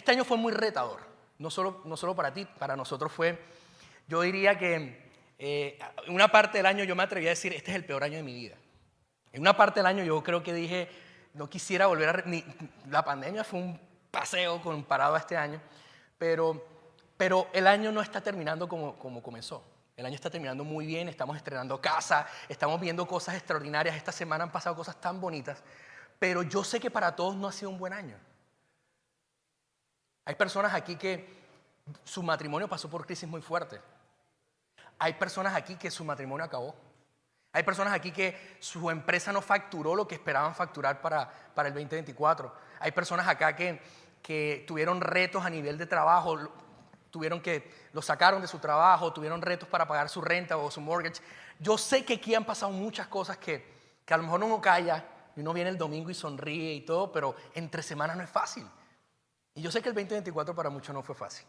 Este año fue muy retador, no solo para ti, para nosotros fue, yo diría que en una parte del año yo me atreví a decir, este es el peor año de mi vida. En una parte del año yo creo que dije, no quisiera volver la pandemia fue un paseo comparado a este año, pero el año no está terminando como comenzó. El año está terminando muy bien, estamos estrenando casa, estamos viendo cosas extraordinarias. Esta semana han pasado cosas tan bonitas, pero yo sé que para todos no ha sido un buen año. Hay personas aquí que su matrimonio pasó por crisis muy fuertes. Hay personas aquí que su matrimonio acabó. Hay personas aquí que su empresa no facturó lo que esperaban facturar para el 2024. Hay personas acá que tuvieron retos a nivel de trabajo, los sacaron de su trabajo, tuvieron retos para pagar su renta o su mortgage. Yo sé que aquí han pasado muchas cosas que a lo mejor uno calla y uno viene el domingo y sonríe y todo, pero entre semanas no es fácil. Y yo sé que el 2024 para muchos no fue fácil.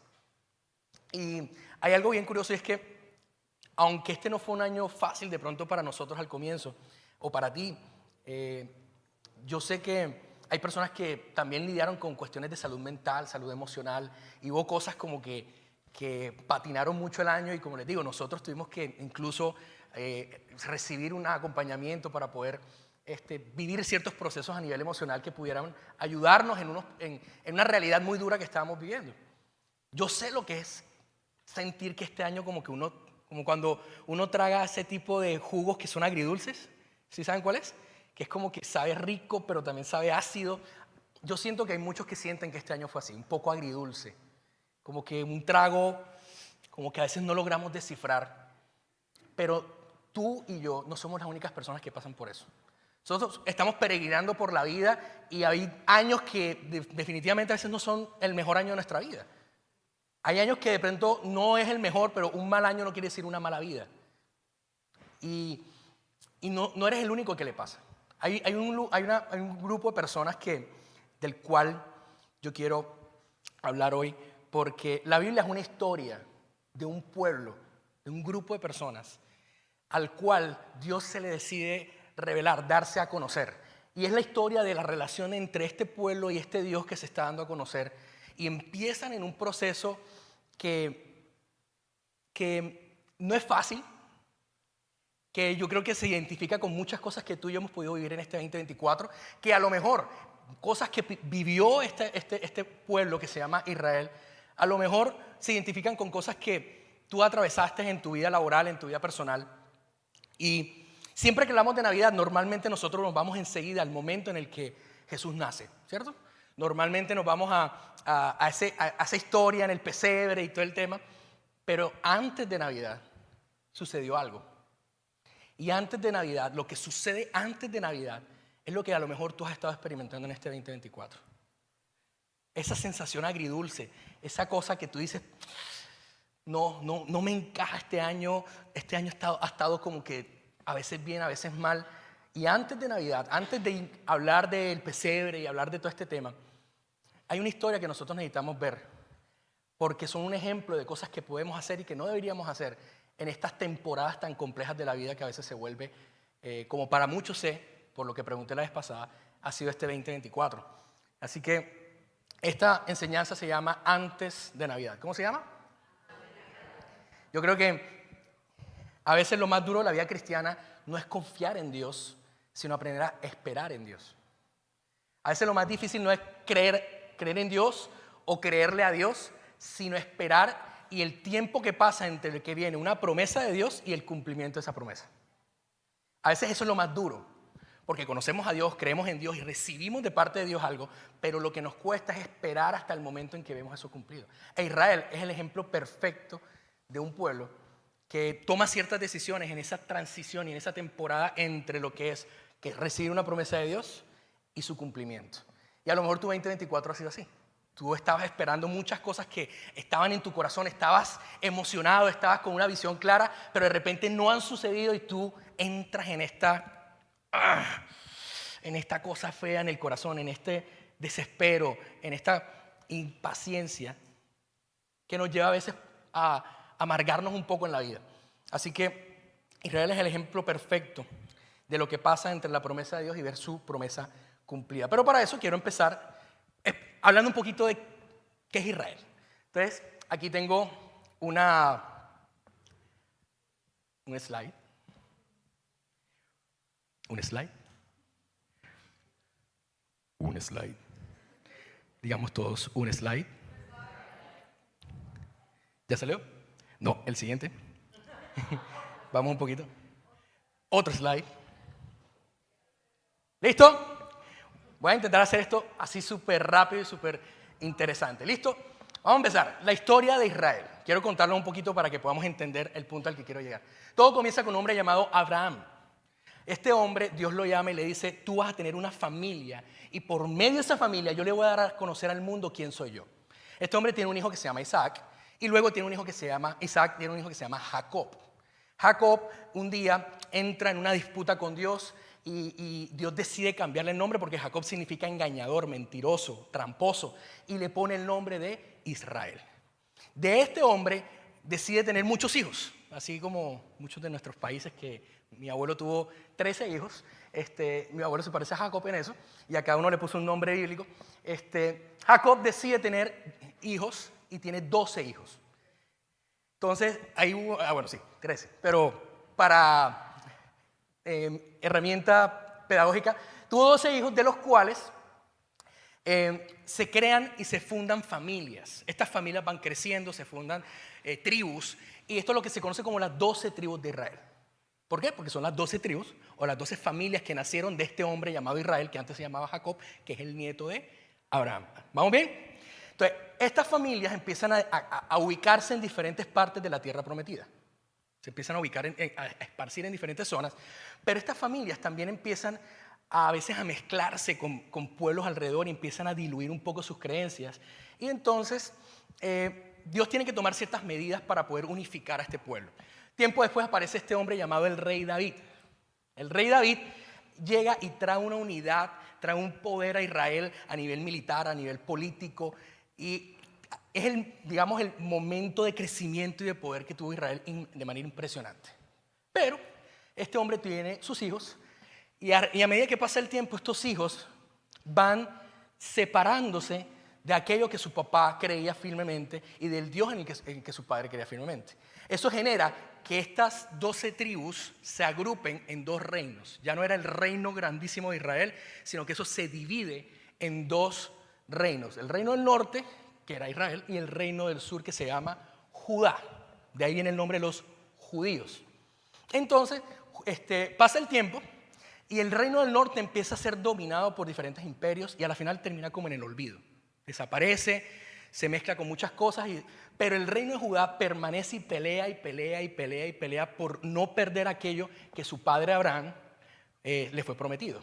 Y hay algo bien curioso y es que aunque este no fue un año fácil de pronto para nosotros al comienzo, o para ti, yo sé que hay personas que también lidiaron con cuestiones de salud mental, salud emocional, y hubo cosas como que patinaron mucho el año y como les digo, nosotros tuvimos que incluso recibir un acompañamiento para poder vivir ciertos procesos a nivel emocional que pudieran ayudarnos en una realidad muy dura que estábamos viviendo. Yo sé lo que es sentir que este año como cuando uno traga ese tipo de jugos que son agridulces, ¿sí saben cuál es? Que es como que sabe rico, pero también sabe ácido. Yo siento que hay muchos que sienten que este año fue así, un poco agridulce. Como que un trago, como que a veces no logramos descifrar. Pero tú y yo no somos las únicas personas que pasan por eso. Nosotros estamos peregrinando por la vida y hay años que definitivamente a veces no son el mejor año de nuestra vida. Hay años que de pronto no es el mejor, pero un mal año no quiere decir una mala vida. Y no eres el único que le pasa. Hay un grupo de personas del cual yo quiero hablar hoy, porque la Biblia es una historia de un pueblo, de un grupo de personas, al cual Dios se le decide revelar, darse a conocer. Y es la historia de la relación entre este pueblo y este Dios que se está dando a conocer. Y empiezan en un proceso que no es fácil, que yo creo que se identifica con muchas cosas que tú y yo hemos podido vivir en este 2024, que a lo mejor cosas que vivió este pueblo que se llama Israel, a lo mejor se identifican con cosas que tú atravesaste en tu vida laboral, en tu vida personal. Y siempre que hablamos de Navidad, normalmente nosotros nos vamos enseguida al momento en el que Jesús nace, ¿cierto? Normalmente nos vamos a esa historia en el pesebre y todo el tema, pero antes de Navidad sucedió algo. Y antes de Navidad, lo que sucede antes de Navidad es lo que a lo mejor tú has estado experimentando en este 2024. Esa sensación agridulce, esa cosa que tú dices, no me encaja este año ha estado como que a veces bien, a veces mal. Y antes de Navidad, antes de hablar del pesebre y hablar de todo este tema, hay una historia que nosotros necesitamos ver, porque son un ejemplo de cosas que podemos hacer y que no deberíamos hacer en estas temporadas tan complejas de la vida que a veces se vuelve, como para muchos por lo que pregunté la vez pasada, ha sido este 2024. Así que esta enseñanza se llama Antes de Navidad. ¿Cómo se llama? Yo creo que a veces lo más duro de la vida cristiana no es confiar en Dios, sino aprender a esperar en Dios. A veces lo más difícil no es creer en Dios o creerle a Dios, sino esperar y el tiempo que pasa entre el que viene una promesa de Dios y el cumplimiento de esa promesa. A veces eso es lo más duro, porque conocemos a Dios, creemos en Dios y recibimos de parte de Dios algo, pero lo que nos cuesta es esperar hasta el momento en que vemos eso cumplido. E Israel es el ejemplo perfecto de un pueblo que toma ciertas decisiones en esa transición y en esa temporada entre lo que es recibir una promesa de Dios y su cumplimiento. Y a lo mejor tu 2024 ha sido así. Tú estabas esperando muchas cosas que estaban en tu corazón, estabas emocionado, estabas con una visión clara, pero de repente no han sucedido y tú entras en esta cosa fea en el corazón, en este desespero, en esta impaciencia que nos lleva a veces a amargarnos un poco en la vida. Así que Israel es el ejemplo perfecto de lo que pasa entre la promesa de Dios y ver su promesa cumplida. Pero para eso quiero empezar hablando un poquito de ¿Qué es Israel? Entonces, aquí tengo un slide. Un slide. Un slide. Digamos todos, un slide. ¿Ya salió? No, el siguiente. Vamos un poquito. Otro slide. ¿Listo? Voy a intentar hacer esto así súper rápido y súper interesante. ¿Listo? Vamos a empezar. La historia de Israel. Quiero contarlo un poquito para que podamos entender el punto al que quiero llegar. Todo comienza con un hombre llamado Abraham. Este hombre, Dios lo llama y le dice, tú vas a tener una familia y por medio de esa familia yo le voy a dar a conocer al mundo quién soy yo. Este hombre tiene un hijo que se llama Isaac y luego tiene un hijo que se llama Jacob. Jacob un día entra en una disputa con Dios y Dios decide cambiarle el nombre porque Jacob significa engañador, mentiroso, tramposo y le pone el nombre de Israel. De este hombre decide tener muchos hijos, así como muchos de nuestros países que mi abuelo tuvo 13 hijos. Mi abuelo se parece a Jacob en eso y a cada uno le puso un nombre bíblico. Jacob decide tener hijos y tiene 12 hijos. Entonces, ahí hubo, bueno, sí, 13, pero para herramienta pedagógica, tuvo 12 hijos, de los cuales se crean y se fundan familias. Estas familias van creciendo, se fundan tribus, y esto es lo que se conoce como las 12 tribus de Israel. ¿Por qué? Porque son las 12 tribus o las 12 familias que nacieron de este hombre llamado Israel, que antes se llamaba Jacob, que es el nieto de Abraham. ¿Vamos bien? Entonces, estas familias empiezan a ubicarse en diferentes partes de la tierra prometida. Se empiezan a ubicar, a esparcir en diferentes zonas, pero estas familias también empiezan a veces a mezclarse con pueblos alrededor y empiezan a diluir un poco sus creencias. Y entonces, Dios tiene que tomar ciertas medidas para poder unificar a este pueblo. Tiempo después aparece este hombre llamado el rey David. El rey David llega y trae una unidad, trae un poder a Israel a nivel militar, a nivel político, y es digamos, el momento de crecimiento y de poder que tuvo Israel de manera impresionante. Pero este hombre tiene sus hijos y a medida que pasa el tiempo, estos hijos van separándose de aquello que su papá creía firmemente y del Dios en el que su padre creía firmemente. Eso genera que estas 12 tribus se agrupen en dos reinos. Ya no era el reino grandísimo de Israel, sino que eso se divide en dos reinos. El reino del norte, que era Israel, y el reino del sur, que se llama Judá. De ahí viene el nombre de los judíos. Entonces, pasa el tiempo y el reino del norte empieza a ser dominado por diferentes imperios y a la final termina como en el olvido. Desaparece, se mezcla con muchas cosas, pero el reino de Judá permanece y pelea y pelea y pelea y pelea por no perder aquello que su padre Abraham le fue prometido.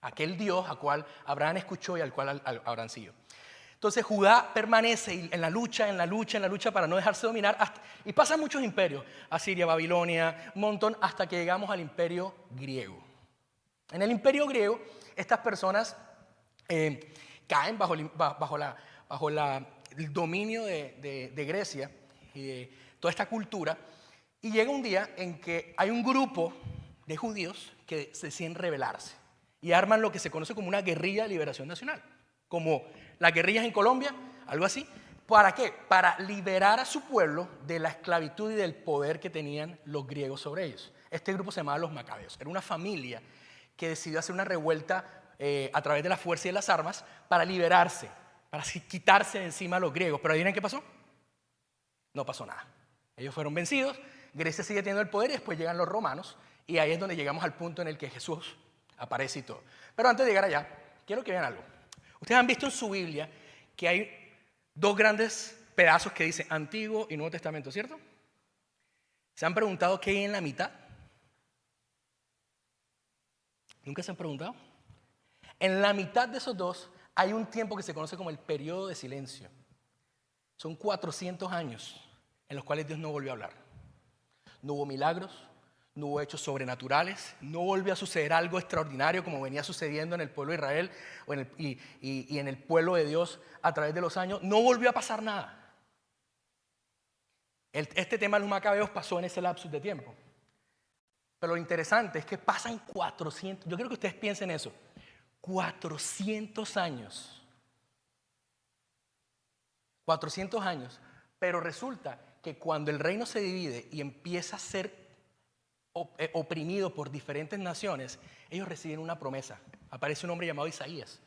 Aquel Dios al cual Abraham escuchó y al cual Abraham siguió. Entonces Judá permanece en la lucha, en la lucha, en la lucha para no dejarse dominar. Y pasan muchos imperios, Asiria, Babilonia, un montón, hasta que llegamos al imperio griego. En el imperio griego, estas personas caen bajo el dominio de Grecia y de toda esta cultura. Y llega un día en que hay un grupo de judíos que se deciden rebelarse y arman lo que se conoce como una guerrilla de liberación nacional. Como las guerrillas en Colombia, algo así. ¿Para qué? Para liberar a su pueblo de la esclavitud y del poder que tenían los griegos sobre ellos. Este grupo se llamaba los Macabeos. Era una familia que decidió hacer una revuelta a través de la fuerza y de las armas para liberarse, para quitarse de encima a los griegos. Pero ¿adivinen qué pasó? No pasó nada. Ellos fueron vencidos, Grecia sigue teniendo el poder y después llegan los romanos y ahí es donde llegamos al punto en el que Jesús aparece y todo. Pero antes de llegar allá, quiero que vean algo. Ustedes han visto en su Biblia que hay dos grandes pedazos que dicen Antiguo y Nuevo Testamento, ¿cierto? ¿Se han preguntado qué hay en la mitad? ¿Nunca se han preguntado? En la mitad de esos dos hay un tiempo que se conoce como el periodo de silencio. Son 400 años en los cuales Dios no volvió a hablar. No hubo milagros, no hubo hechos sobrenaturales, no volvió a suceder algo extraordinario como venía sucediendo en el pueblo de Israel y en el pueblo de Dios a través de los años. No volvió a pasar nada. Este tema de los macabeos pasó en ese lapsus de tiempo. Pero lo interesante es que pasan 400, yo quiero que ustedes piensen eso, 400 años 400 años. Pero resulta que cuando el reino se divide y empieza a ser oprimido por diferentes naciones, ellos reciben una promesa. Aparece un hombre llamado Isaías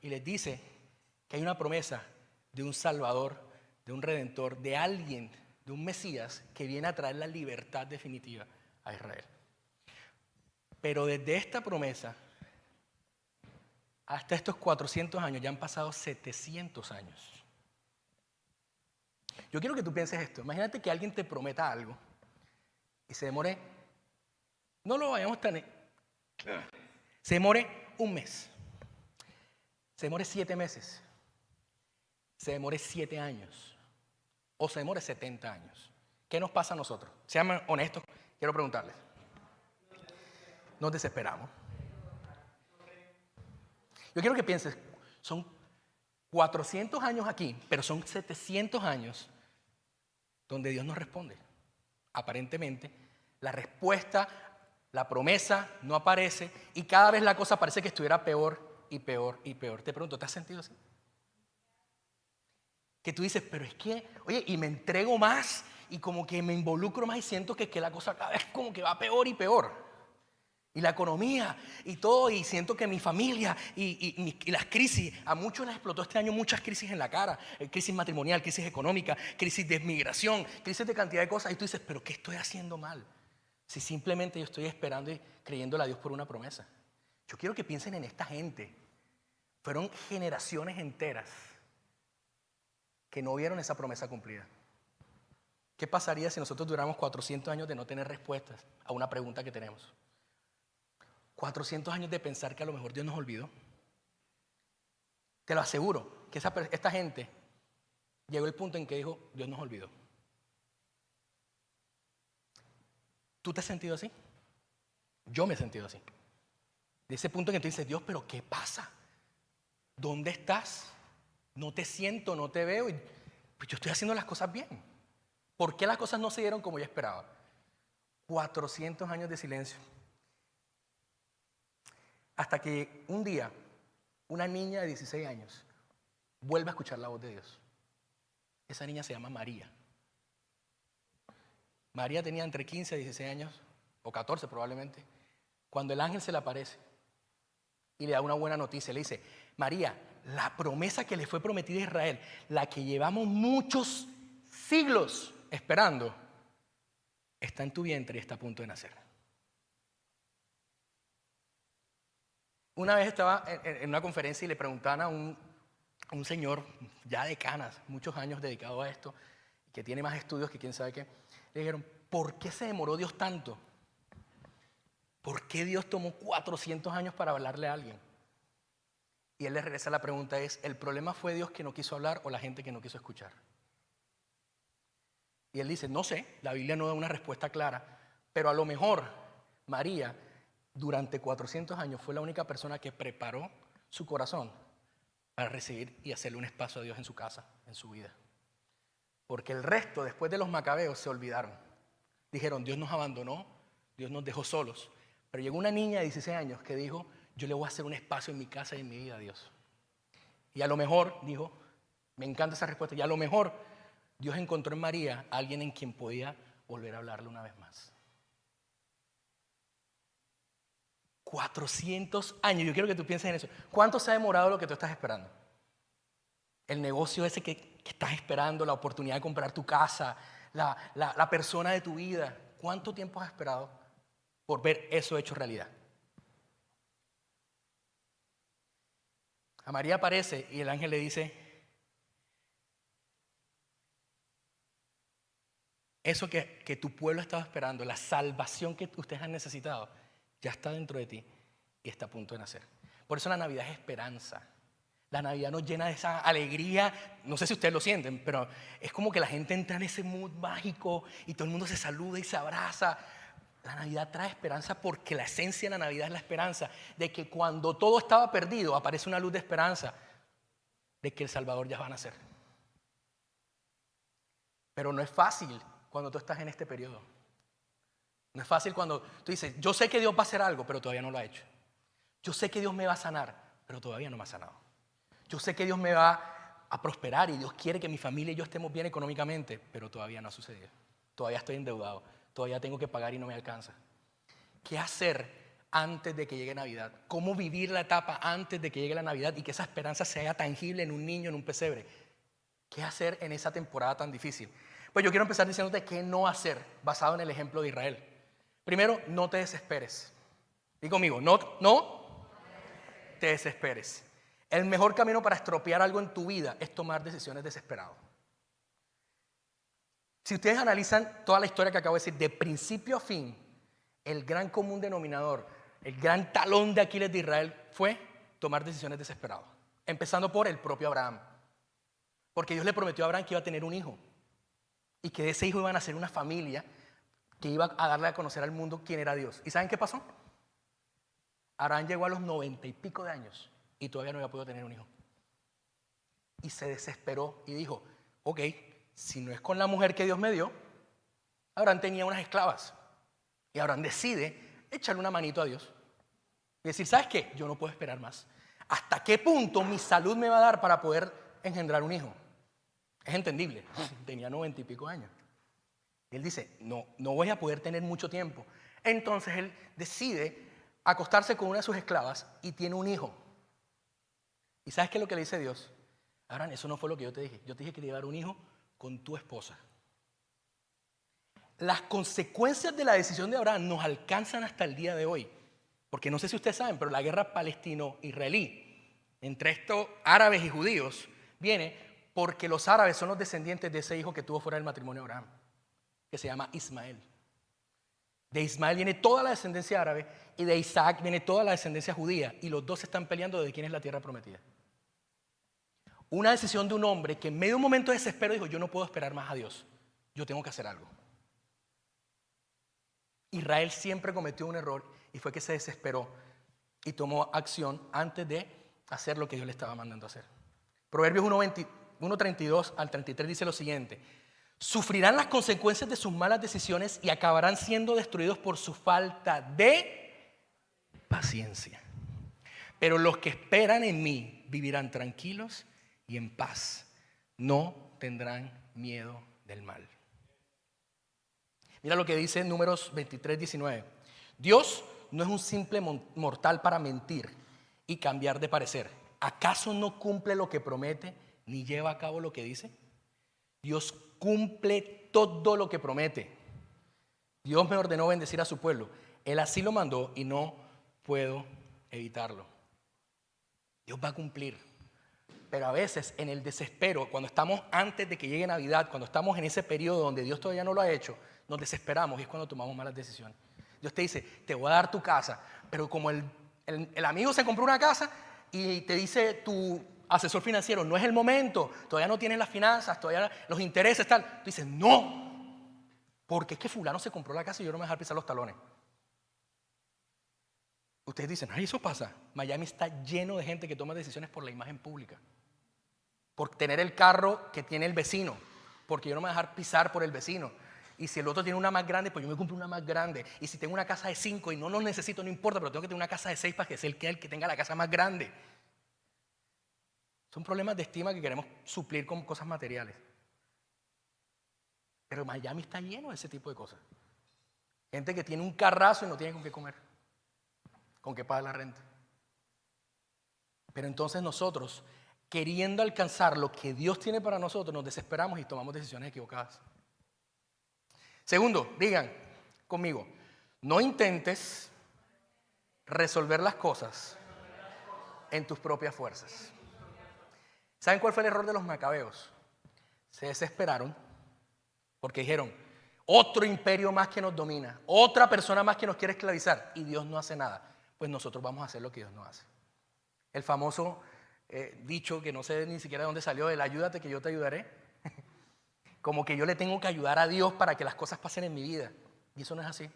y les dice que hay una promesa de un Salvador, de un Redentor, de alguien, de un Mesías que viene a traer la libertad definitiva a Israel. Pero desde esta promesa hasta estos 400 años ya han pasado 700 años. Yo quiero que tú pienses esto. Imagínate que alguien te prometa algo y se demore, no lo vayamos tan, se demore un mes, se demore 7 meses, se demore 7 años o se demore 70 años. ¿Qué nos pasa a nosotros? Sean honestos, quiero preguntarles. Nos desesperamos. Yo quiero que pienses, son 400 años aquí, pero son 700 años donde Dios nos responde. Aparentemente, la respuesta, la promesa no aparece y cada vez la cosa parece que estuviera peor y peor y peor. Te pregunto, ¿te has sentido así? Que tú dices, pero es que, oye, y me entrego más y como que me involucro más y siento que la cosa cada vez como que va peor y peor. Y la economía y todo, y siento que mi familia y las crisis, a muchos les explotó este año muchas crisis en la cara, crisis matrimonial, crisis económica, crisis de migración, crisis de cantidad de cosas, y tú dices, pero ¿qué estoy haciendo mal? Si simplemente yo estoy esperando y creyéndole a Dios por una promesa. Yo quiero que piensen en esta gente. Fueron generaciones enteras que no vieron esa promesa cumplida. ¿Qué pasaría si nosotros duramos 400 años de no tener respuestas a una pregunta que tenemos? 400 años de pensar que a lo mejor Dios nos olvidó. Te lo aseguro, que esta gente llegó al punto en que dijo, Dios nos olvidó. ¿Tú te has sentido así? Yo me he sentido así. De ese punto en que tú dices, Dios, pero ¿qué pasa? ¿Dónde estás? No te siento, no te veo. Y pues yo estoy haciendo las cosas bien. ¿Por qué las cosas no se dieron como yo esperaba? 400 años de silencio. Hasta que un día, una niña de 16 años vuelve a escuchar la voz de Dios. Esa niña se llama María. María tenía entre 15 y 16 años, o 14 probablemente, cuando el ángel se le aparece y le da una buena noticia. Le dice, María, la promesa que le fue prometida a Israel, la que llevamos muchos siglos esperando, está en tu vientre y está a punto de nacer. Una vez estaba en una conferencia y le preguntaban a un señor ya de canas, muchos años dedicado a esto, que tiene más estudios que quién sabe qué, le dijeron, ¿por qué se demoró Dios tanto? ¿Por qué Dios tomó 400 años para hablarle a alguien? Y él le regresa la pregunta, ¿el problema fue Dios que no quiso hablar o la gente que no quiso escuchar? Y él dice, no sé, la Biblia no da una respuesta clara, pero a lo mejor María durante 400 años fue la única persona que preparó su corazón para recibir y hacerle un espacio a Dios en su casa, en su vida. Porque el resto, después de los macabeos, se olvidaron. Dijeron, Dios nos abandonó, Dios nos dejó solos. Pero llegó una niña de 16 años que dijo, yo le voy a hacer un espacio en mi casa y en mi vida a Dios. Y a lo mejor, dijo, me encanta esa respuesta, y a lo mejor Dios encontró en María a alguien en quien podía volver a hablarle una vez más. 400 años, yo quiero que tú pienses en eso. ¿Cuánto se ha demorado lo que tú estás esperando? El negocio ese que estás esperando, la oportunidad de comprar tu casa, la persona de tu vida. ¿Cuánto tiempo has esperado por ver eso hecho realidad? A María aparece y el ángel le dice, eso que tu pueblo estaba esperando, la salvación que ustedes han necesitado, ya está dentro de ti y está a punto de nacer. Por eso la Navidad es esperanza. La Navidad nos llena de esa alegría. No sé si ustedes lo sienten, pero es como que la gente entra en ese mood mágico y todo el mundo se saluda y se abraza. La Navidad trae esperanza porque la esencia de la Navidad es la esperanza de que cuando todo estaba perdido aparece una luz de esperanza de que el Salvador ya va a nacer. Pero no es fácil cuando tú estás en este periodo. No es fácil cuando tú dices, yo sé que Dios va a hacer algo, pero todavía no lo ha hecho. Yo sé que Dios me va a sanar, pero todavía no me ha sanado. Yo sé que Dios me va a prosperar y Dios quiere que mi familia y yo estemos bien económicamente, pero todavía no ha sucedido. Todavía estoy endeudado, todavía tengo que pagar y no me alcanza. ¿Qué hacer antes de que llegue Navidad? ¿Cómo vivir la etapa antes de que llegue la Navidad y que esa esperanza se haga tangible en un niño, en un pesebre? ¿Qué hacer en esa temporada tan difícil? Pues yo quiero empezar diciéndote qué no hacer, basado en el ejemplo de Israel. Primero, no te desesperes. Dí conmigo, no te desesperes. El mejor camino para estropear algo en tu vida es tomar decisiones desesperadas. Si ustedes analizan toda la historia que acabo de decir, de principio a fin, el gran común denominador, el gran talón de Aquiles de Israel fue tomar decisiones desesperadas. Empezando por el propio Abraham. Porque Dios le prometió a Abraham que iba a tener un hijo. Y que de ese hijo iban a ser una familia que iba a darle a conocer al mundo quién era Dios. ¿Y saben qué pasó? Abraham llegó a los 90 y pico de años y todavía no había podido tener un hijo. Y se desesperó y dijo, ok, si no es con la mujer que Dios me dio, Abraham tenía unas esclavas. Y Abraham decide echarle una manito a Dios. Y decir, ¿sabes qué? Yo no puedo esperar más. ¿Hasta qué punto mi salud me va a dar para poder engendrar un hijo? Es entendible. Tenía 90 y pico años. Y él dice, no voy a poder tener mucho tiempo. Entonces él decide acostarse con una de sus esclavas y tiene un hijo. ¿Y sabes qué es lo que le dice Dios? Abraham, eso no fue lo que yo te dije. Yo te dije que te iba a dar un hijo con tu esposa. Las consecuencias de la decisión de Abraham nos alcanzan hasta el día de hoy. Porque no sé si ustedes saben, pero la guerra palestino-israelí entre estos árabes y judíos viene porque los árabes son los descendientes de ese hijo que tuvo fuera del matrimonio de Abraham, que se llama Ismael. De Ismael viene toda la descendencia árabe y de Isaac viene toda la descendencia judía. Y los dos están peleando de quién es la tierra prometida. Una decisión de un hombre que en medio de un momento de desespero dijo, yo no puedo esperar más a Dios, yo tengo que hacer algo. Israel siempre cometió un error y fue que se desesperó y tomó acción antes de hacer lo que Dios le estaba mandando a hacer. Proverbios 1:32 al 33 dice lo siguiente: sufrirán las consecuencias de sus malas decisiones y acabarán siendo destruidos por su falta de paciencia. Pero los que esperan en mí vivirán tranquilos y en paz. No tendrán miedo del mal. Mira lo que dice Números 23:19. Dios no es un simple mortal para mentir y cambiar de parecer. ¿Acaso no cumple lo que promete ni lleva a cabo lo que dice? Dios cumple todo lo que promete. Dios me ordenó bendecir a su pueblo. Él así lo mandó y no puedo evitarlo. Dios va a cumplir. Pero a veces en el desespero, cuando estamos antes de que llegue Navidad, cuando estamos en ese periodo donde Dios todavía no lo ha hecho, nos desesperamos y es cuando tomamos malas decisiones. Dios te dice, te voy a dar tu casa, pero como el amigo se compró una casa y te dice tu asesor financiero, no es el momento, todavía no tienes las finanzas, todavía los intereses, tal. Tú dices, no, porque es que fulano se compró la casa y yo no me voy a dejar pisar los talones. Ustedes dicen, ay, eso pasa. Miami está lleno de gente que toma decisiones por la imagen pública. Por tener el carro que tiene el vecino. Porque yo no me voy a dejar pisar por el vecino. Y si el otro tiene una más grande, pues yo me compro una más grande. Y si tengo una casa de 5 y no lo necesito, no importa, pero tengo que tener una casa de 6 para que sea el que tenga la casa más grande. Son problemas de estima que queremos suplir con cosas materiales. Pero Miami está lleno de ese tipo de cosas. Gente que tiene un carrazo y no tiene con qué comer. Con qué pagar la renta. Pero entonces nosotros, queriendo alcanzar lo que Dios tiene para nosotros, nos desesperamos y tomamos decisiones equivocadas. Segundo, digan conmigo, no intentes resolver las cosas en tus propias fuerzas. ¿Saben cuál fue el error de los macabeos? Se desesperaron porque dijeron, otro imperio más que nos domina, otra persona más que nos quiere esclavizar y Dios no hace nada. Pues nosotros vamos a hacer lo que Dios no hace. El famoso dicho que no sé ni siquiera de dónde salió, el ayúdate que yo te ayudaré. Como que yo le tengo que ayudar a Dios para que las cosas pasen en mi vida. Y eso no es así.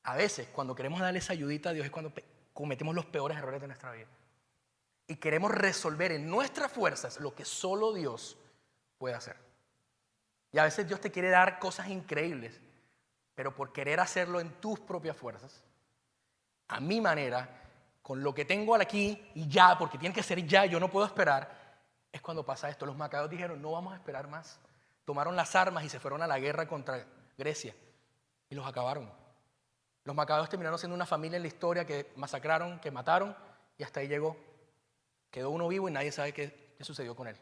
A veces cuando queremos darle esa ayudita a Dios es cuando cometemos los peores errores de nuestra vida. Y queremos resolver en nuestras fuerzas lo que solo Dios puede hacer. Y a veces Dios te quiere dar cosas increíbles, pero por querer hacerlo en tus propias fuerzas, a mi manera, con lo que tengo aquí y ya, porque tiene que ser ya, yo no puedo esperar, es cuando pasa esto. Los macabeos dijeron, no vamos a esperar más. Tomaron las armas y se fueron a la guerra contra Grecia y los acabaron. Los macabeos terminaron siendo una familia en la historia que masacraron, que mataron, y hasta ahí llegó. Quedó uno vivo y nadie sabe qué sucedió con él.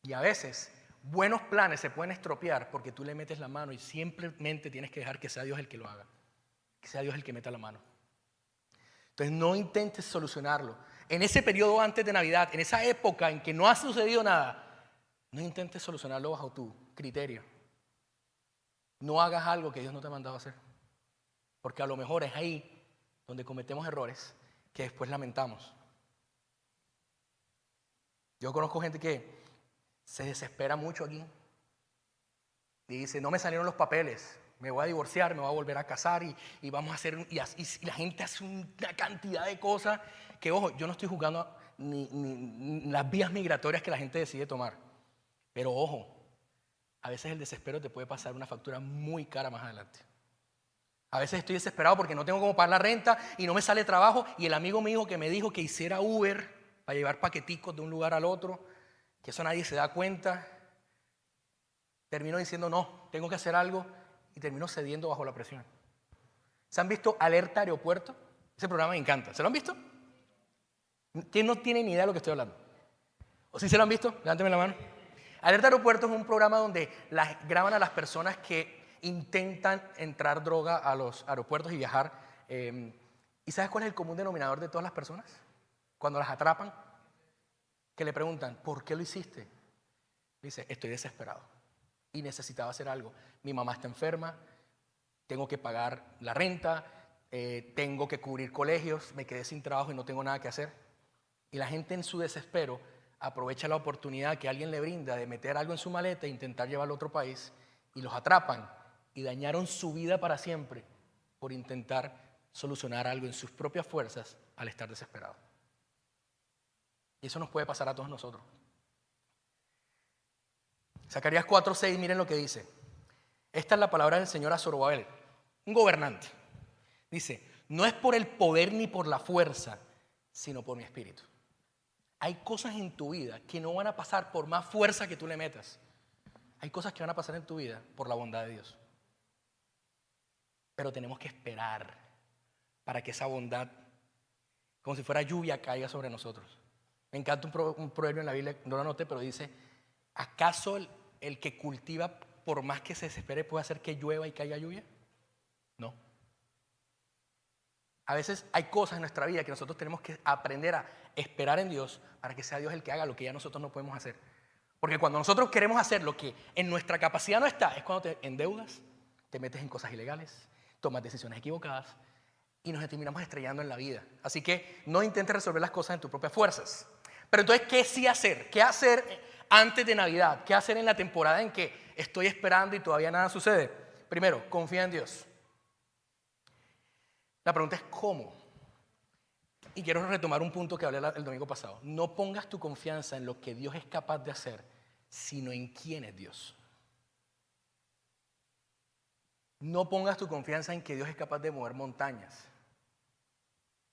Y a veces buenos planes se pueden estropear porque tú le metes la mano y simplemente tienes que dejar que sea Dios el que lo haga, que sea Dios el que meta la mano. Entonces no intentes solucionarlo. En ese periodo antes de Navidad, en esa época en que no ha sucedido nada, no intentes solucionarlo bajo tu criterio. No hagas algo que Dios no te ha mandado a hacer. Porque a lo mejor es ahí donde cometemos errores que después lamentamos. Yo conozco gente que se desespera mucho aquí y dice, no me salieron los papeles, me voy a divorciar, me voy a volver a casar y vamos a hacer, y la gente hace una cantidad de cosas que, ojo, yo no estoy juzgando ni las vías migratorias que la gente decide tomar, pero ojo, a veces el desespero te puede pasar una factura muy cara más adelante. A veces estoy desesperado porque no tengo cómo pagar la renta y no me sale trabajo, y el amigo mío que me dijo que hiciera Uber para llevar paqueticos de un lugar al otro, que eso nadie se da cuenta, termino diciendo no, tengo que hacer algo, y termino cediendo bajo la presión. ¿Se han visto Alerta Aeropuerto? Ese programa me encanta. ¿Se lo han visto? ¿Quién no tiene ni idea de lo que estoy hablando? ¿O sí se lo han visto? Levánteme la mano. Alerta Aeropuerto es un programa donde graban a las personas que intentan entrar droga a los aeropuertos y viajar. ¿Y sabes cuál es el común denominador de todas las personas? Cuando las atrapan, que le preguntan, ¿por qué lo hiciste? Dice, estoy desesperado y necesitaba hacer algo. Mi mamá está enferma, tengo que pagar la renta, tengo que cubrir colegios, me quedé sin trabajo y no tengo nada que hacer. Y la gente en su desespero aprovecha la oportunidad que alguien le brinda de meter algo en su maleta e intentar llevarlo a otro país, y los atrapan y dañaron su vida para siempre por intentar solucionar algo en sus propias fuerzas al estar desesperado. Y eso nos puede pasar a todos nosotros. Zacarías 4:6, miren lo que dice. Esta es la palabra del Señor a Zorobabel, un gobernante. Dice, no es por el poder ni por la fuerza, sino por mi espíritu. Hay cosas en tu vida que no van a pasar por más fuerza que tú le metas. Hay cosas que van a pasar en tu vida por la bondad de Dios. Pero tenemos que esperar para que esa bondad, como si fuera lluvia, caiga sobre nosotros. Me encanta un proverbio en la Biblia, no lo anoté, pero dice, ¿acaso el que cultiva, por más que se desespere, puede hacer que llueva y caiga lluvia? No. A veces hay cosas en nuestra vida que nosotros tenemos que aprender a esperar en Dios para que sea Dios el que haga lo que ya nosotros no podemos hacer. Porque cuando nosotros queremos hacer lo que en nuestra capacidad no está, es cuando te endeudas, te metes en cosas ilegales, tomas decisiones equivocadas y nos terminamos estrellando en la vida. Así que no intentes resolver las cosas en tus propias fuerzas. Pero entonces, ¿qué sí hacer? ¿Qué hacer antes de Navidad? ¿Qué hacer en la temporada en que estoy esperando y todavía nada sucede? Primero, confía en Dios. La pregunta es ¿cómo? Y quiero retomar un punto que hablé el domingo pasado. No pongas tu confianza en lo que Dios es capaz de hacer, sino en quién es Dios. No pongas tu confianza en que Dios es capaz de mover montañas.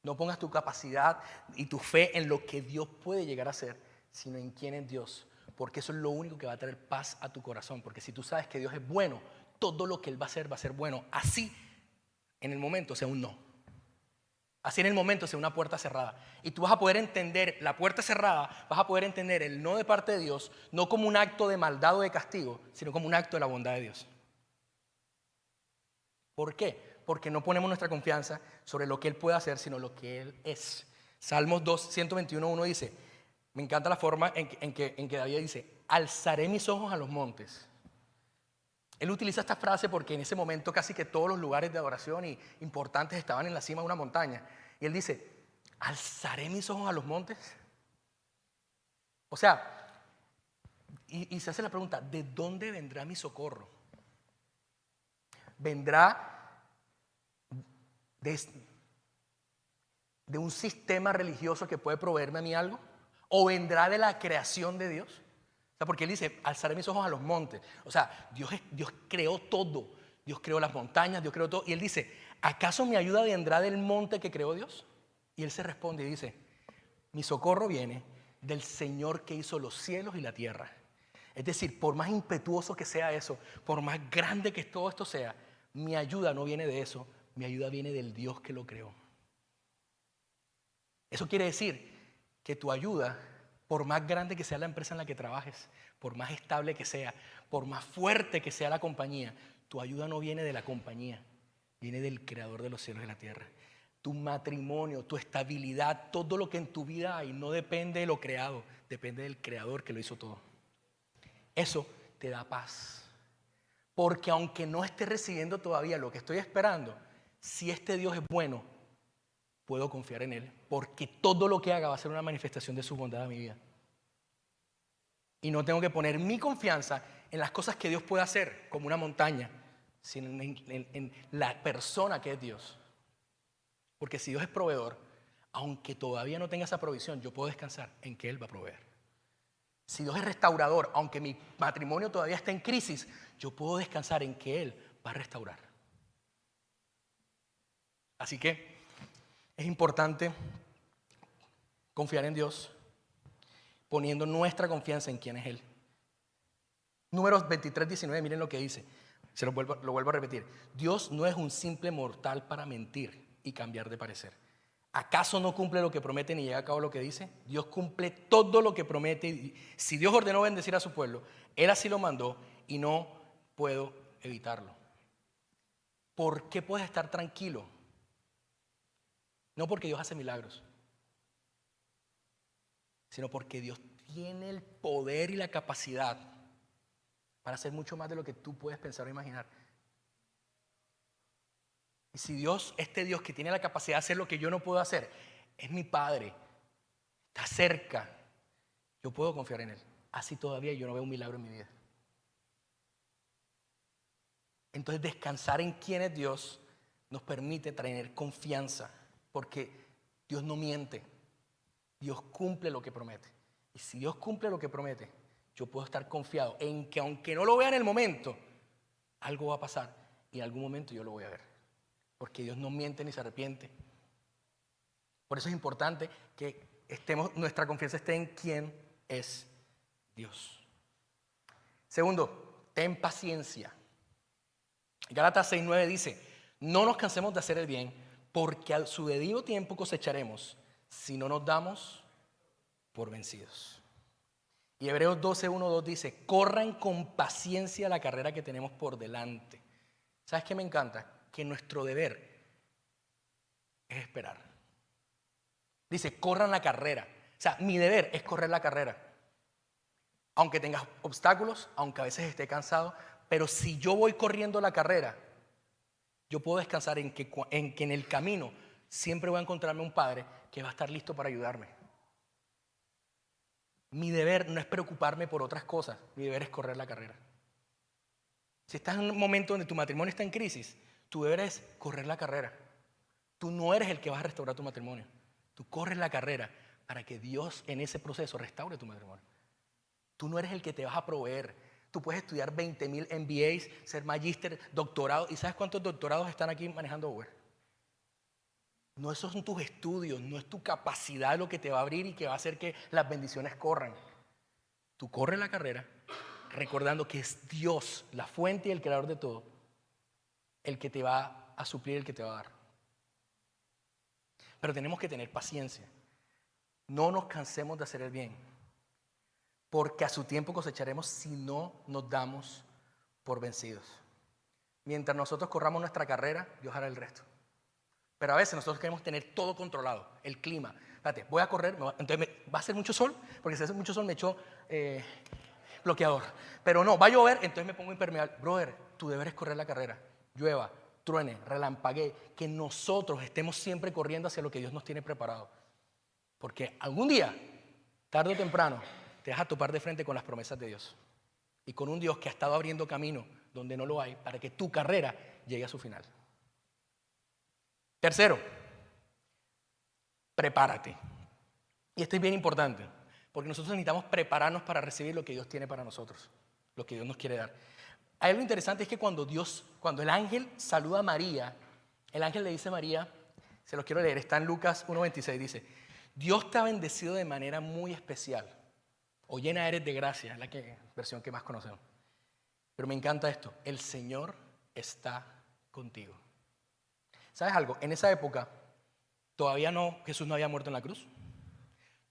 No pongas tu capacidad y tu fe en lo que Dios puede llegar a hacer, sino en quién es Dios. Porque eso es lo único que va a traer paz a tu corazón. Porque si tú sabes que Dios es bueno, todo lo que Él va a ser bueno. Así en el momento sea un no. Así en el momento sea una puerta cerrada. Y tú vas a poder entender la puerta cerrada, vas a poder entender el no de parte de Dios, no como un acto de maldad o de castigo, sino como un acto de la bondad de Dios. ¿Por qué? Porque no ponemos nuestra confianza sobre lo que Él puede hacer, sino lo que Él es. Salmos 121:1 dice, me encanta la forma en que David dice, alzaré mis ojos a los montes. Él utiliza esta frase porque en ese momento casi que todos los lugares de adoración importantes estaban en la cima de una montaña. Y él dice, alzaré mis ojos a los montes. O sea, y se hace la pregunta, ¿de dónde vendrá mi socorro? ¿Vendrá de un sistema religioso que puede proveerme a mí algo? ¿O vendrá de la creación de Dios? O sea, porque él dice, alzaré mis ojos a los montes. O sea, Dios creó todo. Dios creó las montañas, Dios creó todo. Y él dice, ¿acaso mi ayuda vendrá del monte que creó Dios? Y él se responde y dice, mi socorro viene del Señor que hizo los cielos y la tierra. Es decir, por más impetuoso que sea eso, por más grande que todo esto sea, mi ayuda no viene de eso, mi ayuda viene del Dios que lo creó. Eso quiere decir que tu ayuda, por más grande que sea la empresa en la que trabajes, por más estable que sea, por más fuerte que sea la compañía, tu ayuda no viene de la compañía, viene del creador de los cielos y la tierra. Tu matrimonio, tu estabilidad, todo lo que en tu vida hay, no depende de lo creado, depende del creador que lo hizo todo. Eso te da paz. Porque aunque no esté recibiendo todavía lo que estoy esperando, si este Dios es bueno, puedo confiar en Él. Porque todo lo que haga va a ser una manifestación de su bondad a mi vida. Y no tengo que poner mi confianza en las cosas que Dios puede hacer, como una montaña, sino en la persona que es Dios. Porque si Dios es proveedor, aunque todavía no tenga esa provisión, yo puedo descansar en que Él va a proveer. Si Dios es restaurador, aunque mi matrimonio todavía está en crisis, yo puedo descansar en que Él va a restaurar. Así que es importante confiar en Dios, poniendo nuestra confianza en quién es Él. Números 23, 19, miren lo que dice. Lo vuelvo a repetir. Dios no es un simple mortal para mentir y cambiar de parecer. ¿Acaso no cumple lo que promete ni llega a cabo lo que dice? Dios cumple todo lo que promete. Si Dios ordenó bendecir a su pueblo, Él así lo mandó y no puedo evitarlo. ¿Por qué puedes estar tranquilo? No porque Dios hace milagros, sino porque Dios tiene el poder y la capacidad para hacer mucho más de lo que tú puedes pensar o imaginar. Y si Dios, este Dios que tiene la capacidad de hacer lo que yo no puedo hacer, es mi Padre, está cerca, yo puedo confiar en Él. Así todavía yo no veo un milagro en mi vida. Entonces descansar en quién es Dios nos permite tener confianza, porque Dios no miente, Dios cumple lo que promete. Y si Dios cumple lo que promete, yo puedo estar confiado en que aunque no lo vea en el momento, algo va a pasar y en algún momento yo lo voy a ver. Porque Dios no miente ni se arrepiente. Por eso es importante que nuestra confianza esté en quién es Dios. Segundo, ten paciencia. Gálatas 6:9 dice, no nos cansemos de hacer el bien, porque a su debido tiempo cosecharemos, si no nos damos por vencidos. Y Hebreos 12:1-2 dice, corran con paciencia la carrera que tenemos por delante. ¿Sabes qué me encanta? Que nuestro deber es esperar. Dice, corran la carrera. O sea, mi deber es correr la carrera. Aunque tengas obstáculos, aunque a veces esté cansado, pero si yo voy corriendo la carrera, yo puedo descansar en que en el camino siempre voy a encontrarme un padre que va a estar listo para ayudarme. Mi deber no es preocuparme por otras cosas, mi deber es correr la carrera. Si estás en un momento donde tu matrimonio está en crisis, tu deber es correr la carrera. Tú no eres el que vas a restaurar tu matrimonio. Tú corres la carrera para que Dios en ese proceso restaure tu matrimonio. Tú no eres el que te vas a proveer. Tú puedes estudiar 20,000 MBAs, ser magíster, doctorado. ¿Y sabes cuántos doctorados están aquí manejando Uber? No, esos son tus estudios, no es tu capacidad lo que te va a abrir y que va a hacer que las bendiciones corran. Tú corres la carrera recordando que es Dios, la fuente y el creador de todo, el que te va a suplir, el que te va a dar. Pero tenemos que tener paciencia. No nos cansemos de hacer el bien, porque a su tiempo cosecharemos si no nos damos por vencidos. Mientras nosotros corramos nuestra carrera, Dios hará el resto. Pero a veces nosotros queremos tener todo controlado, el clima. Espérate, voy a correr, entonces va a hacer mucho sol, porque si hace mucho sol me echo bloqueador. Pero no, va a llover, entonces me pongo impermeable. Brother, tu deber es correr la carrera. Llueva, truene, relampaguee, que nosotros estemos siempre corriendo hacia lo que Dios nos tiene preparado. Porque algún día, tarde o temprano, te vas a topar de frente con las promesas de Dios. Y con un Dios que ha estado abriendo camino donde no lo hay para que tu carrera llegue a su final. Tercero, prepárate. Y esto es bien importante, porque nosotros necesitamos prepararnos para recibir lo que Dios tiene para nosotros, lo que Dios nos quiere dar. Hay algo interesante, es que cuando el ángel saluda a María, el ángel le dice a María, se los quiero leer, está en Lucas 1:26, dice: Dios te ha bendecido de manera muy especial, o llena eres de gracia, es la versión que más conocemos. Pero me encanta esto: el Señor está contigo. ¿Sabes algo? En esa época todavía Jesús no había muerto en la cruz.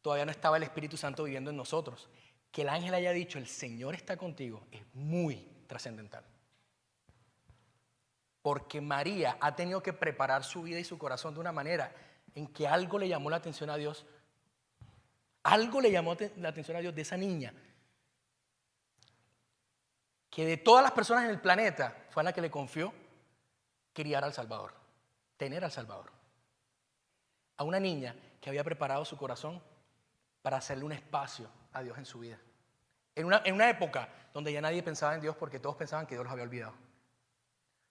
Todavía no estaba el Espíritu Santo viviendo en nosotros. Que el ángel haya dicho el Señor está contigo es muy trascendental. Porque María ha tenido que preparar su vida y su corazón de una manera en que algo le llamó la atención a Dios. Algo le llamó la atención a Dios de esa niña. Que de todas las personas en el planeta fue a la que le confió criar al Salvador, tener al Salvador. A una niña que había preparado su corazón para hacerle un espacio a Dios en su vida. En una época donde ya nadie pensaba en Dios porque todos pensaban que Dios los había olvidado.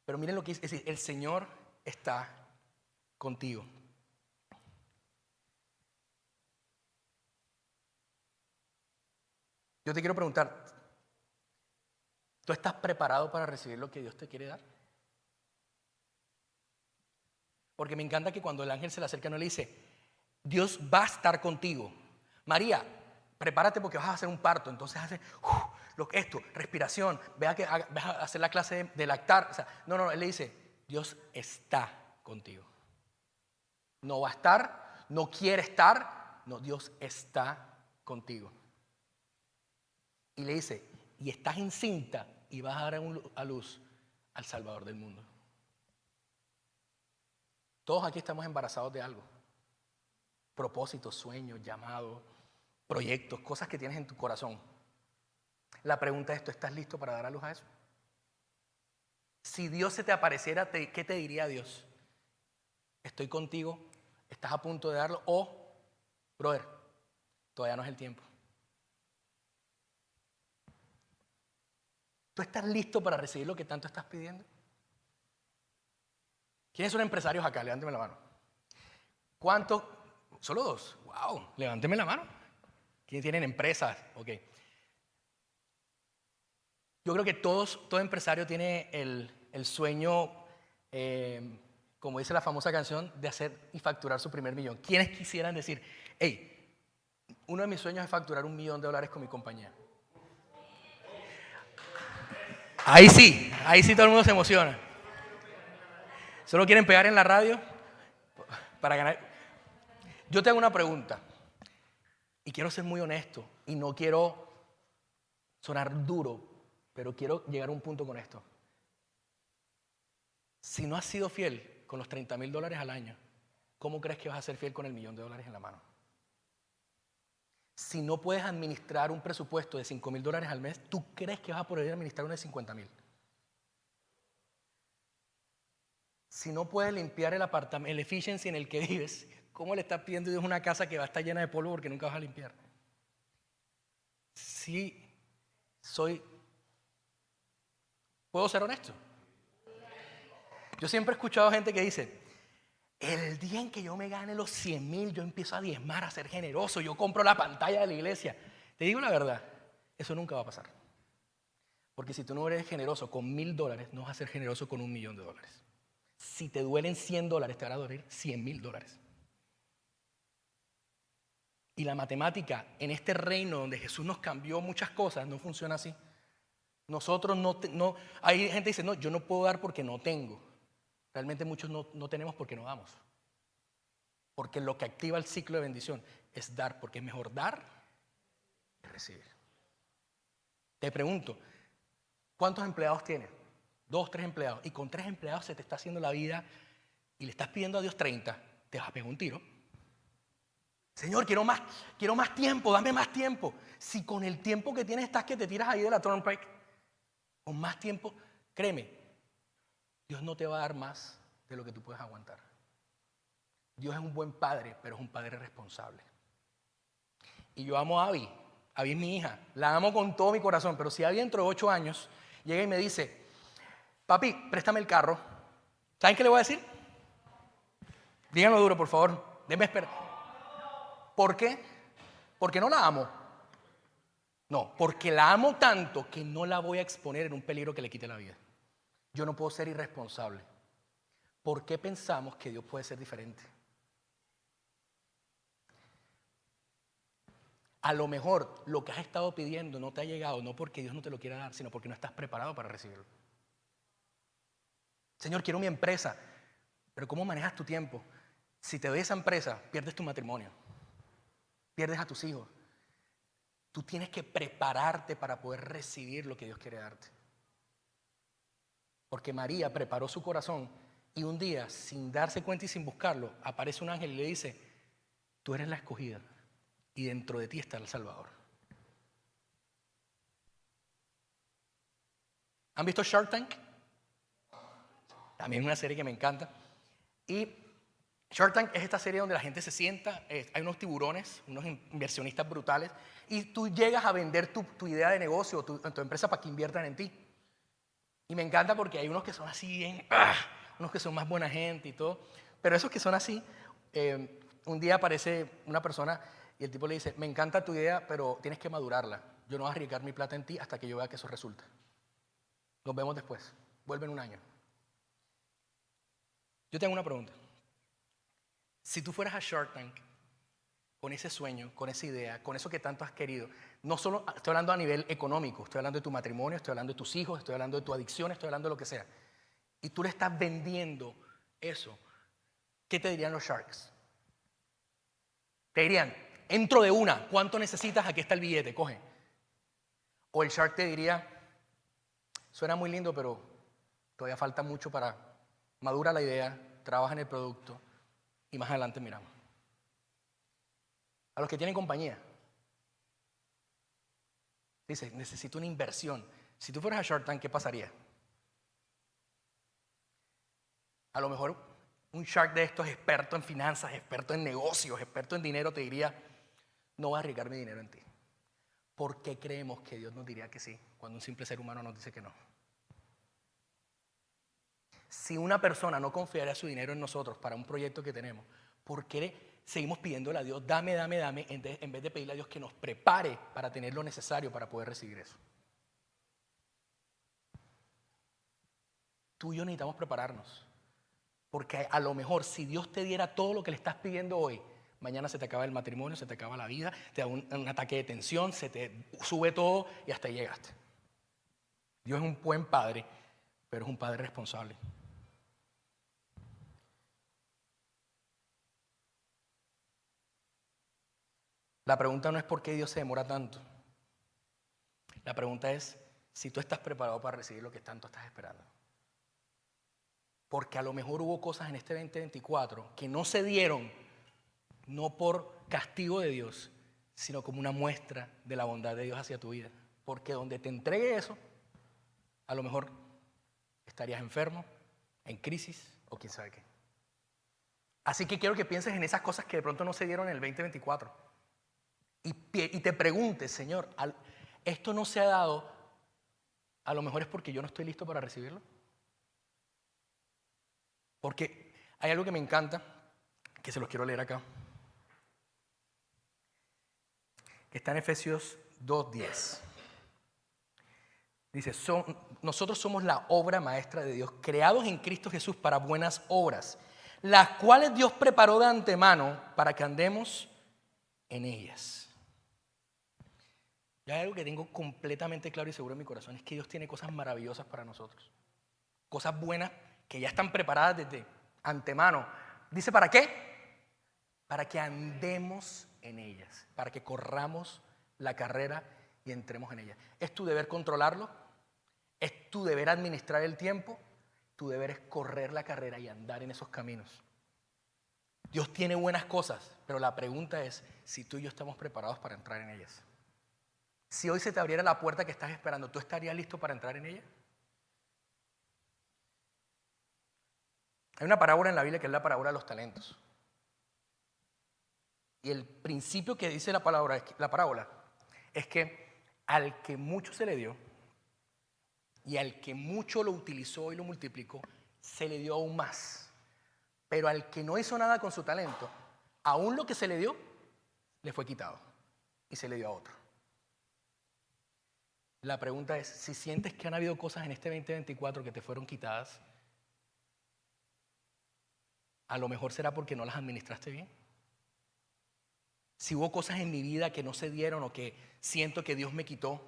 Pero miren lo que es decir, el Señor está contigo. Yo te quiero preguntar, ¿tú estás preparado para recibir lo que Dios te quiere dar? Porque me encanta que cuando el ángel se le acerca no le dice, Dios va a estar contigo. María, prepárate porque vas a hacer un parto, entonces hace esto, respiración, vas a hacer la clase de lactar. O sea, no, él le dice, Dios está contigo. No va a estar, no quiere estar, no, Dios está contigo. Y le dice, y estás encinta y vas a dar a luz al Salvador del mundo. Todos aquí estamos embarazados de algo. Propósitos, sueños, llamados, proyectos, cosas que tienes en tu corazón. La pregunta es, ¿tú estás listo para dar a luz a eso? Si Dios se te apareciera, ¿qué te diría Dios? Estoy contigo, estás a punto de darlo, o, brother, todavía no es el tiempo. ¿Tú estás listo para recibir lo que tanto estás pidiendo? ¿Quiénes son empresarios acá? Levánteme la mano. ¿Cuántos? ¿Solo 2? ¡Wow! Levánteme la mano. ¿Quiénes tienen empresas? Ok. Yo creo que todo empresario tiene el sueño, como dice la famosa canción, de hacer y facturar su primer millón. ¿Quiénes quisieran decir, hey, uno de mis sueños es facturar $1 millón con mi compañía? Ahí sí todo el mundo se emociona. ¿Solo quieren pegar en la radio para ganar? Yo te hago una pregunta y quiero ser muy honesto y no quiero sonar duro, pero quiero llegar a un punto con esto. Si no has sido fiel con los $30,000 al año, ¿cómo crees que vas a ser fiel con el $1 millón en la mano? Si no puedes administrar un presupuesto de $5,000 al mes, ¿tú crees que vas a poder administrar uno de $50,000? Si no puedes limpiar el apartamento, el efficiency en el que vives, ¿cómo le estás pidiendo a Dios una casa que va a estar llena de polvo porque nunca vas a limpiar? ¿Puedo ser honesto? Yo siempre he escuchado gente que dice, el día en que yo me gane los 100,000, yo empiezo a diezmar, a ser generoso, yo compro la pantalla de la iglesia. Te digo la verdad, eso nunca va a pasar. Porque si tú no eres generoso con $1,000, no vas a ser generoso con $1 millón. Si te duelen $100, te van a doler $100,000. Y la matemática en este reino donde Jesús nos cambió muchas cosas no funciona así. Nosotros no hay gente que dice, no, yo no puedo dar porque no tengo. Realmente muchos no tenemos porque no damos. Porque lo que activa el ciclo de bendición es dar, porque es mejor dar que recibir. Te pregunto, ¿cuántos empleados tienes? 2, 3 empleados. Y con 3 empleados se te está haciendo la vida y le estás pidiendo a Dios 30, te vas a pegar un tiro. Señor, quiero más tiempo, dame más tiempo. Si con el tiempo que tienes estás que te tiras ahí de la turnpike, con más tiempo, créeme, Dios no te va a dar más de lo que tú puedes aguantar. Dios es un buen padre, pero es un padre responsable. Y yo amo a Abby. Abby es mi hija. La amo con todo mi corazón. Pero si Abby dentro de 8 años llega y me dice, papi, préstame el carro. ¿Saben qué le voy a decir? Díganlo duro, por favor. Déjenme esperar. ¿Por qué? Porque no la amo. No, porque la amo tanto que no la voy a exponer en un peligro que le quite la vida. Yo no puedo ser irresponsable. ¿Por qué pensamos que Dios puede ser diferente? A lo mejor lo que has estado pidiendo no te ha llegado, no porque Dios no te lo quiera dar, sino porque no estás preparado para recibirlo. Señor, quiero mi empresa, pero ¿cómo manejas tu tiempo? Si te doy esa empresa, pierdes tu matrimonio, pierdes a tus hijos. Tú tienes que prepararte para poder recibir lo que Dios quiere darte. Porque María preparó su corazón y un día, sin darse cuenta y sin buscarlo, aparece un ángel y le dice, tú eres la escogida y dentro de ti está el Salvador. ¿Han visto Shark Tank? También es una serie que me encanta. Y Shark Tank es esta serie donde la gente se sienta, hay unos tiburones, unos inversionistas brutales, y tú llegas a vender tu idea de negocio o tu empresa para que inviertan en ti. Y me encanta porque hay unos que son así bien, unos que son más buena gente y todo, pero esos que son así, un día aparece una persona y el tipo le dice, me encanta tu idea, pero tienes que madurarla. Yo no voy a arriesgar mi plata en ti hasta que yo vea que eso resulta. Nos vemos después. Vuelve en un año. Yo tengo una pregunta. Si tú fueras a Shark Tank con ese sueño, con esa idea, con eso que tanto has querido, no solo estoy hablando a nivel económico, estoy hablando de tu matrimonio, estoy hablando de tus hijos, estoy hablando de tu adicción, estoy hablando de lo que sea, y tú le estás vendiendo eso, ¿qué te dirían los Sharks? Te dirían, entro de una, ¿cuánto necesitas? Aquí está el billete, coge. O el Shark te diría, suena muy lindo, pero todavía falta mucho para madura la idea, trabaja en el producto y más adelante miramos. A los que tienen compañía, dice, necesito una inversión. Si tú fueras a Shark Tank, ¿qué pasaría? A lo mejor un Shark de estos experto en finanzas, experto en negocios, experto en dinero, te diría, no voy a arriesgar mi dinero en ti. ¿Por qué creemos que Dios nos diría que sí cuando un simple ser humano nos dice que no? Si una persona no confiaría su dinero en nosotros para un proyecto que tenemos, ¿por qué seguimos pidiéndole a Dios, dame, dame, dame, en vez de pedirle a Dios que nos prepare para tener lo necesario para poder recibir eso? Tú y yo necesitamos prepararnos. Porque a lo mejor si Dios te diera todo lo que le estás pidiendo hoy, mañana se te acaba el matrimonio, se te acaba la vida, te da un ataque de tensión, se te sube todo y hasta ahí llegaste. Dios es un buen padre, pero es un padre responsable. La pregunta no es por qué Dios se demora tanto. La pregunta es si tú estás preparado para recibir lo que tanto estás esperando. Porque a lo mejor hubo cosas en este 2024 que no se dieron, no por castigo de Dios, sino como una muestra de la bondad de Dios hacia tu vida. Porque donde te entregue eso, a lo mejor estarías enfermo, en crisis o quién sabe qué. Así que quiero que pienses en esas cosas que de pronto no se dieron en el 2024. Y te preguntes, Señor, ¿esto no se ha dado? A lo mejor es porque yo no estoy listo para recibirlo. Porque hay algo que me encanta, que se los quiero leer acá, que está en Efesios 2:10. Dice, nosotros somos la obra maestra de Dios, creados en Cristo Jesús para buenas obras, las cuales Dios preparó de antemano para que andemos en ellas. Y hay algo que tengo completamente claro y seguro en mi corazón, es que Dios tiene cosas maravillosas para nosotros. Cosas buenas que ya están preparadas desde antemano. Dice, ¿para qué? Para que andemos en ellas, para que corramos la carrera y entremos en ella. ¿Es tu deber controlarlo? ¿Es tu deber administrar el tiempo? Tu deber es correr la carrera y andar en esos caminos. Dios tiene buenas cosas, pero la pregunta es si tú y yo estamos preparados para entrar en ellas. Si hoy se te abriera la puerta que estás esperando, ¿tú estarías listo para entrar en ella? Hay una parábola en la Biblia que es la parábola de los talentos. Y el principio que dice la parábola es que al que mucho se le dio y al que mucho lo utilizó y lo multiplicó, se le dio aún más. Pero al que no hizo nada con su talento, aún lo que se le dio, le fue quitado y se le dio a otro. La pregunta es, si sientes que han habido cosas en este 2024 que te fueron quitadas, a lo mejor será porque no las administraste bien. Si hubo cosas en mi vida que no se dieron o que siento que Dios me quitó,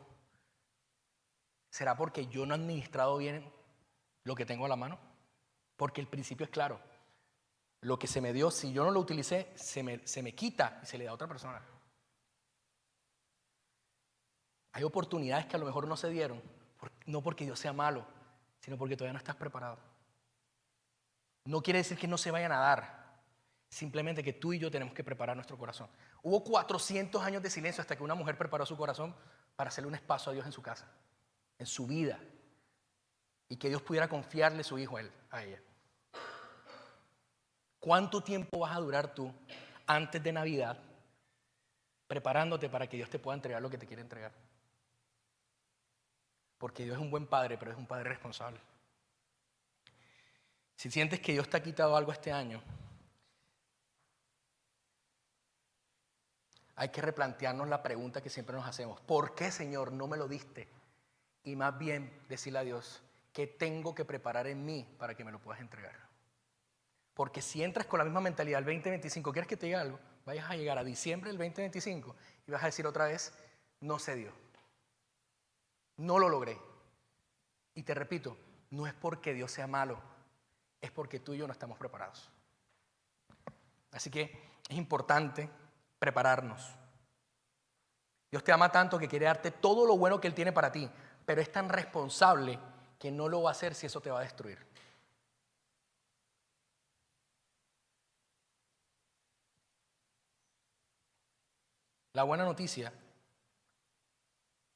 ¿será porque yo no he administrado bien lo que tengo a la mano? Porque el principio es claro. Lo que se me dio, si yo no lo utilicé, se me quita y se le da a otra persona. Hay oportunidades que a lo mejor no se dieron, no porque yo sea malo, sino porque todavía no estás preparado. No quiere decir que no se vayan a dar, simplemente que tú y yo tenemos que preparar nuestro corazón. Hubo 400 años de silencio hasta que una mujer preparó su corazón para hacerle un espacio a Dios en su casa, en su vida, y que Dios pudiera confiarle su hijo a ella. ¿Cuánto tiempo vas a durar tú antes de Navidad preparándote para que Dios te pueda entregar lo que te quiere entregar? Porque Dios es un buen padre, pero es un padre responsable. Si sientes que Dios te ha quitado algo este año, hay que replantearnos la pregunta que siempre nos hacemos. ¿Por qué, Señor, no me lo diste? Y más bien decirle a Dios, ¿qué tengo que preparar en mí para que me lo puedas entregar? Porque si entras con la misma mentalidad del 2025, ¿quieres que te diga algo? Vayas a llegar a diciembre del 2025 y vas a decir otra vez, no se dio. No lo logré. Y te repito, no es porque Dios sea malo, es porque tú y yo no estamos preparados. Así que es importante prepararnos. Dios te ama tanto que quiere darte todo lo bueno que Él tiene para ti, pero es tan responsable que no lo va a hacer si eso te va a destruir. La buena noticia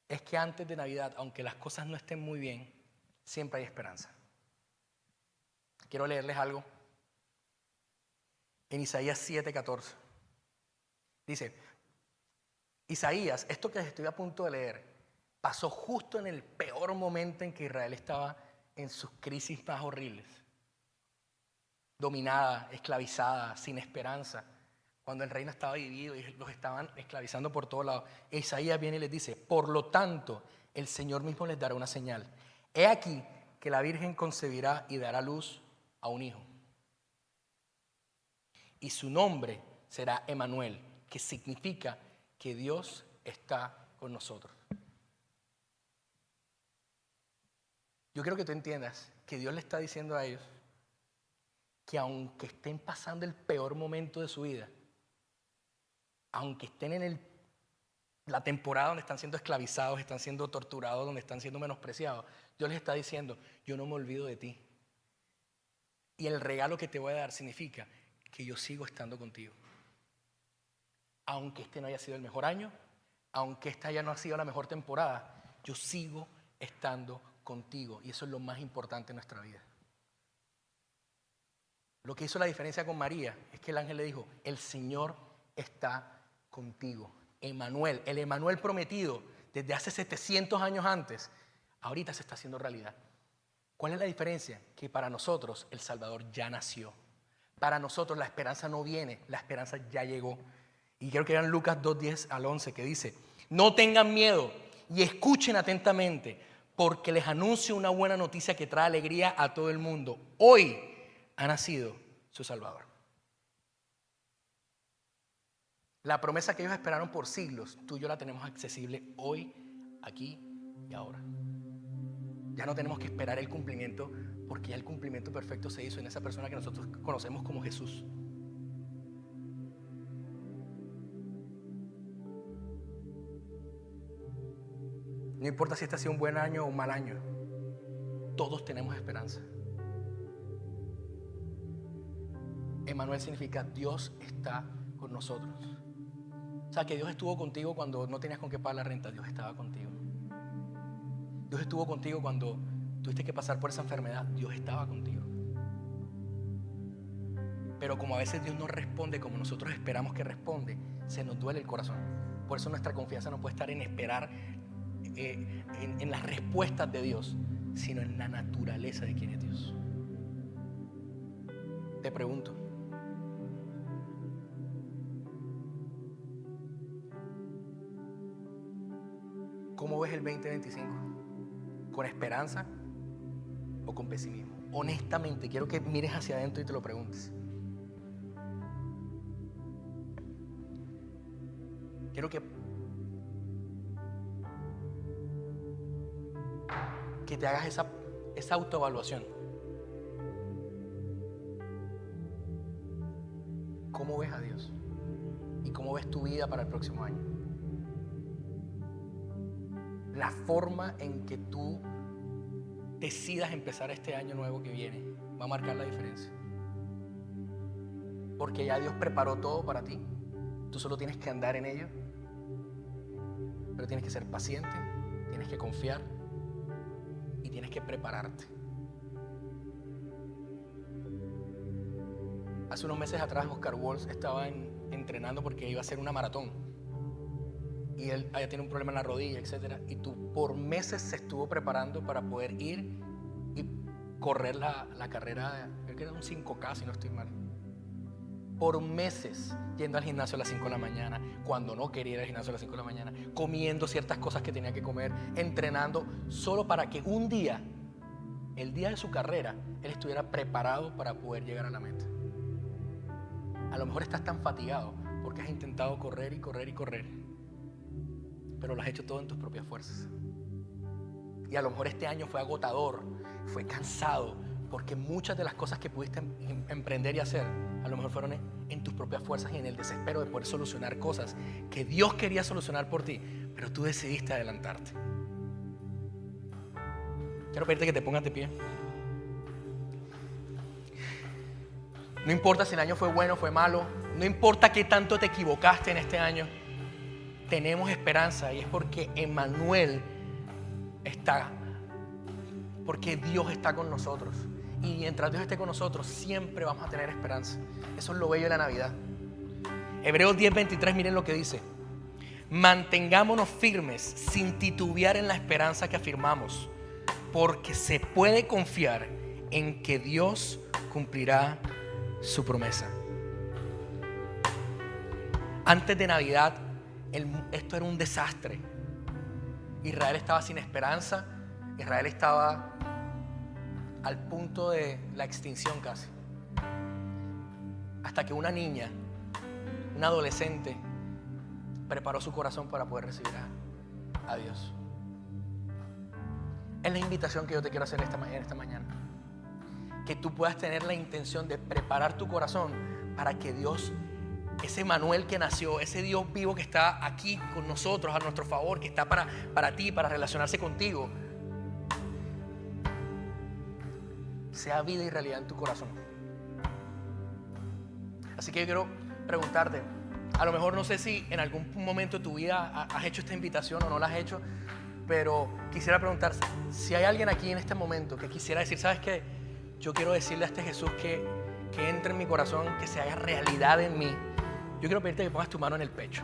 es que antes de Navidad, aunque las cosas no estén muy bien, siempre hay esperanza. Quiero leerles algo en Isaías 7:14. Dice, Isaías, esto que les estoy a punto de leer, pasó justo en el peor momento en que Israel estaba en sus crisis más horribles. Dominada, esclavizada, sin esperanza. Cuando el reino estaba dividido y los estaban esclavizando por todos lados. Isaías viene y les dice, por lo tanto, el Señor mismo les dará una señal. He aquí que la Virgen concebirá y dará luz a un hijo. Y su nombre será Emmanuel, que significa que Dios está con nosotros. Yo quiero que tú entiendas que Dios le está diciendo a ellos que aunque estén pasando el peor momento de su vida, aunque estén en la temporada donde están siendo esclavizados, están siendo torturados, donde están siendo menospreciados, Dios les está diciendo, yo no me olvido de ti. Y el regalo que te voy a dar significa que yo sigo estando contigo. Aunque este no haya sido el mejor año, aunque esta ya no ha sido la mejor temporada, yo sigo estando contigo. Y eso es lo más importante en nuestra vida. Lo que hizo la diferencia con María es que el ángel le dijo, el Señor está contigo. Emmanuel, el Emmanuel prometido desde hace 700 años antes, ahorita se está haciendo realidad. ¿Cuál es la diferencia? Que para nosotros el Salvador ya nació. Para nosotros la esperanza no viene, la esperanza ya llegó. Y quiero que vean Lucas 2:10-11 que dice, no tengan miedo y escuchen atentamente, porque les anuncio una buena noticia que trae alegría a todo el mundo. Hoy ha nacido su Salvador. La promesa que ellos esperaron por siglos, tú y yo la tenemos accesible hoy, aquí y ahora. Ya no tenemos que esperar el cumplimiento, porque ya el cumplimiento perfecto se hizo en esa persona que nosotros conocemos como Jesús. No importa si este ha sido un buen año o un mal año, todos tenemos esperanza. Emmanuel significa Dios está con nosotros. O sea, que Dios estuvo contigo cuando no tenías con qué pagar la renta. Dios estaba contigo. Dios estuvo contigo cuando tuviste que pasar por esa enfermedad. Dios estaba contigo. Pero como a veces Dios no responde como nosotros esperamos que responde, se nos duele el corazón. Por eso nuestra confianza no puede estar en esperar en las respuestas de Dios, sino en la naturaleza de quién es Dios. Te pregunto, ¿cómo ves el el 2025? ¿Con esperanza o con pesimismo? Honestamente, quiero que mires hacia adentro y te lo preguntes. Quiero que te hagas esa autoevaluación. ¿Cómo ves a Dios? ¿Y cómo ves tu vida para el próximo año? La forma en que tú decidas empezar este año nuevo que viene va a marcar la diferencia. Porque ya Dios preparó todo para ti. Tú solo tienes que andar en ello. Pero tienes que ser paciente, tienes que confiar y tienes que prepararte. Hace unos meses atrás Oscar Walsh estaba entrenando porque iba a hacer una maratón. Y él tiene un problema en la rodilla, etc. Y tú por meses se estuvo preparando para poder ir y correr la carrera, creo que era un 5K si no estoy mal. Por meses yendo al gimnasio a las 5 de la mañana, cuando no quería ir al gimnasio a las 5 de la mañana, comiendo ciertas cosas que tenía que comer, entrenando, solo para que un día, el día de su carrera, él estuviera preparado para poder llegar a la meta. A lo mejor estás tan fatigado porque has intentado correr y correr y correr, pero lo has hecho todo en tus propias fuerzas. Y a lo mejor este año fue agotador, fue cansado, porque muchas de las cosas que pudiste emprender y hacer, a lo mejor fueron en tus propias fuerzas y en el desespero de poder solucionar cosas que Dios quería solucionar por ti, pero tú decidiste adelantarte. Quiero pedirte que te pongas de pie. No importa si el año fue bueno o fue malo, no importa qué tanto te equivocaste en este año, tenemos esperanza, y es porque Emmanuel está, porque Dios está con nosotros. Y mientras Dios esté con nosotros, siempre vamos a tener esperanza. Eso es lo bello de la Navidad. Hebreos 10:23, miren lo que dice: mantengámonos firmes sin titubear en la esperanza que afirmamos, porque se puede confiar en que Dios cumplirá su promesa. Antes de Navidad, esto era un desastre. Israel estaba sin esperanza. Israel estaba al punto de la extinción casi. Hasta que una niña, una adolescente, preparó su corazón para poder recibir a Dios. Es la invitación que yo te quiero hacer esta mañana. Que tú puedas tener la intención de preparar tu corazón para que Dios, ese Emmanuel que nació, ese Dios vivo que está aquí con nosotros, a nuestro favor, que está para ti, para relacionarse contigo, sea vida y realidad en tu corazón. Así que yo quiero preguntarte, a lo mejor no sé si en algún momento de tu vida has hecho esta invitación o no la has hecho, pero quisiera preguntar si hay alguien aquí en este momento que quisiera decir, ¿sabes qué? Yo quiero decirle a este Jesús que entre en mi corazón, que se haga realidad en mí. Yo quiero pedirte que pongas tu mano en el pecho.